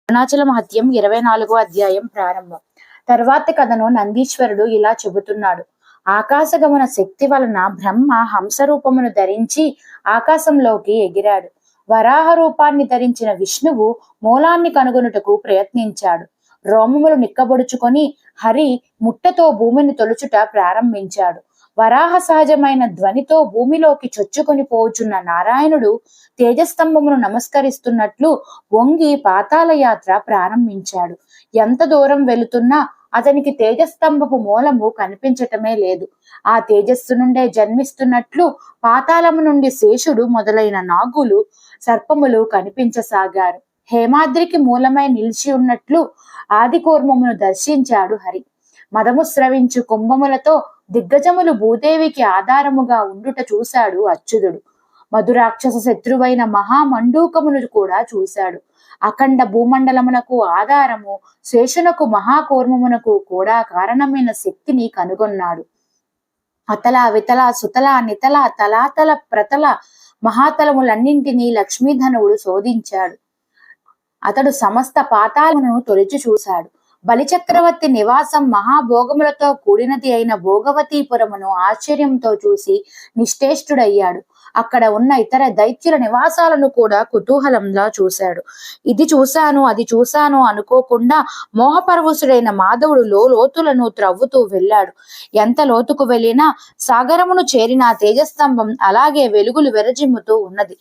అరుణాచల మహత్యం 24వ అధ్యాయం ప్రారంభం. తర్వాతి కథను నందీశ్వరుడు ఇలా చెబుతున్నాడు. ఆకాశగమన శక్తి వలన బ్రహ్మ హంస రూపమును ధరించి ఆకాశంలోకి ఎగిరాడు. వరాహ రూపాన్ని ధరించిన విష్ణువు మూలాన్ని కనుగొనుటకు ప్రయత్నించాడు. రోమములు నిక్కబొడుచుకొని హరి ముట్టతో భూమిని తొలుచుట ప్రారంభించాడు. వరాహ సహజమైన ధ్వనితో భూమిలోకి చొచ్చుకొని పోవుచున్న నారాయణుడు తేజస్తంభమును నమస్కరిస్తున్నట్లు వంగి పాతాళ యాత్ర ప్రారంభించాడు. ఎంత దూరం వెళుతున్నా అతనికి తేజస్తంభపు మూలము కనిపించటమే లేదు. ఆ తేజస్సు నుండే జన్మిస్తున్నట్లు పాతాళము నుండి శేషుడు మొదలైన నాగులు సర్పములు కనిపించసాగారు. హేమాద్రికి మూలమై నిలిచి ఉన్నట్లు ఆది కూర్మమును దర్శించాడు హరి. మదము స్రవించు కుంభములతో దిగ్గజములు భూదేవికి ఆధారముగా ఉండుట చూశాడు అచ్యుతుడు. మధురాక్షస శత్రువైన మహామండూకమును కూడా చూశాడు. అఖండ భూమండలమునకు ఆధారము శేషునకు మహాకూర్మమునకు కూడా కారణమైన శక్తిని కనుగొన్నాడు. అతల వితల సుతల నితల తలాతల ప్రతల మహాతలములన్నింటినీ లక్ష్మీధనువుడు శోధించాడు. అతడు సమస్త పాతాలను తొలిచి చూశాడు. బలిచక్రవర్తి నివాసం మహాభోగములతో కూడినది అయిన భోగవతీపురమును ఆశ్చర్యంతో చూసి నిశ్చేష్టుడయ్యాడు. అక్కడ ఉన్న ఇతర దైత్యుల నివాసాలను కూడా కుతూహలంగా చూశాడు. ఇది చూశాను అది చూశాను అనుకోకుండా మోహపరవశుడైన మాధవుడు లోతులను త్రవ్వుతూ వెళ్ళాడు. ఎంత లోతుకు వెళ్ళినా సాగరమును చేరిన తేజస్తంభం అలాగే వెలుగులు వెరజిమ్ముతూ ఉన్నది.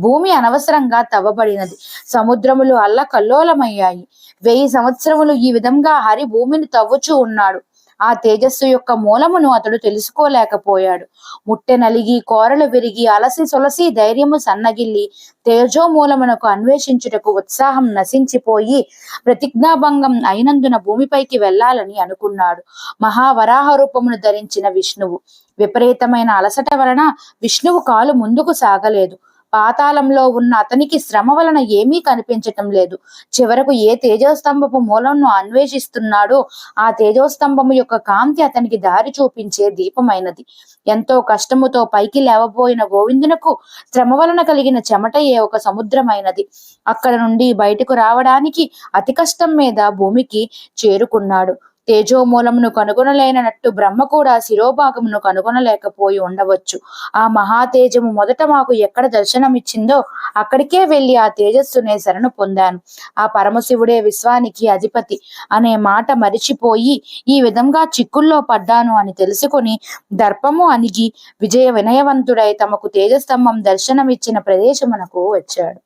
భూమి అనవసరంగా తవ్వబడినది. సముద్రములు అల్లకల్లోలమయ్యాయి. 1000 సంవత్సరములు ఈ విధంగా హరి భూమిని తవ్వుచూ ఉన్నాడు. ఆ తేజస్సు యొక్క మూలమును అతడు తెలుసుకోలేకపోయాడు. ముట్టె నలిగి కోరలు విరిగి అలసి సొలసి ధైర్యము సన్నగిల్లి తేజోమూలమునకు అన్వేషించుటకు ఉత్సాహం నశించిపోయి ప్రతిజ్ఞాభంగం అయినందున భూమిపైకి వెళ్లాలని అనుకున్నాడు. మహావరాహ రూపమును ధరించిన విష్ణువు విపరీతమైన అలసట వలన విష్ణువు కాలు ముందుకు సాగలేదు. పాతాళంలో ఉన్న అతనికి శ్రమ వలన ఏమీ కనిపించటం లేదు. చివరకు ఏ తేజోస్తంభపు మూలంను అన్వేషిస్తున్నాడో ఆ తేజోస్తంభము యొక్క కాంతి అతనికి దారి చూపించే దీపమైనది. ఎంతో కష్టముతో పైకి లేవబోయిన గోవిందునకు శ్రమ వలన కలిగిన చెమటయే ఒక సముద్రమైనది. అక్కడ నుండి బయటకు రావడానికి అతి కష్టం మీద భూమికి చేరుకున్నాడు. తేజోమూలమును కనుగొనలేనట్టు బ్రహ్మ కూడా శిరోభాగమును కనుగొనలేకపోయి ఉండవచ్చు. ఆ మహాతేజము మొదట మాకు ఎక్కడ దర్శనమిచ్చిందో అక్కడికే వెళ్లి ఆ తేజస్సునే శరణు పొందాను. ఆ పరమశివుడే విశ్వానికి అధిపతి అనే మాట మరిచిపోయి ఈ విధంగా చిక్కుల్లో పడ్డాను అని తెలుసుకుని దర్పము అణిగి విజయ వినయవంతుడై తమకు తేజస్తంభం దర్శనమిచ్చిన ప్రదేశమునకు వచ్చాడు.